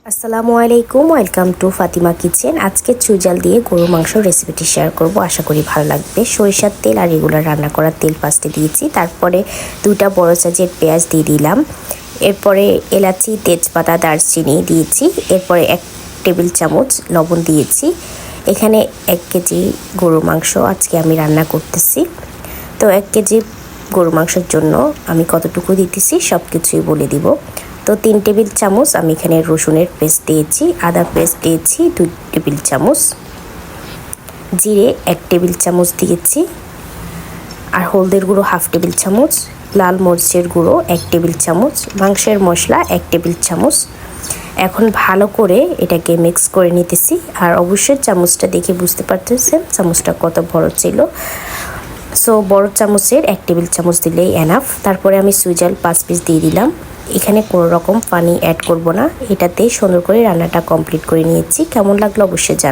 আসসালামু আলাইকুম, welcome to Fatima kitchen. আজকে চুইঝাল দিয়ে গরু মাংস রেসিপিটি শেয়ার করব, আশা করি ভালো লাগবে। সরিষার তেল আর রেগুলার রান্না করা তেল ফার্স্টে দিয়েছি, তারপরে 2টা বড় সাইজের পেঁয়াজ দিয়ে দিলাম, এরপরে এলাচি, তেজপাতা, দারচিনি দিয়েছি, এরপরে 1 টেবিল চামচ লবণ দিয়েছি। এখানে 1 কেজি গরু মাংস আজকে আমি রান্না করতেছি। তো 1 কেজি গরু মাংসের জন্য আমি কতটুকু দিতেছি সব কিছুই বলে দিব। তো 3 টেবিল চামচ আমি এখানে রসুনের পেস্ট দিয়েছি, আদা পেস্ট দিয়েছি 2 টেবিল চামচ, জিরে 1 টেবিল চামচ দিয়েছি, আর হলদের গুঁড়ো 1/2 টেবিল চামচ, লাল মরিচের গুঁড়ো 1 টেবিল চামচ, মাংসের মশলা 1 টেবিল চামচ। এখন ভালো করে এটাকে মিক্স করে নিতেছি। আর অবশ্যই চামচটা দেখে বুঝতে পারতেছেন চামচটা কত বড় ছিল। সো বড় চামচের 1 টেবিল চামচ দিলেই এনাফ। তারপরে আমি চুইঝাল 5 পিস দিয়ে দিলাম। এখানে কোনো রকম পানি অ্যাড করব না, এটাতেই সুন্দর করে রান্নাটা কমপ্লিট করে নিয়েছি। কেমন লাগলো অবশ্যই জানাবেন।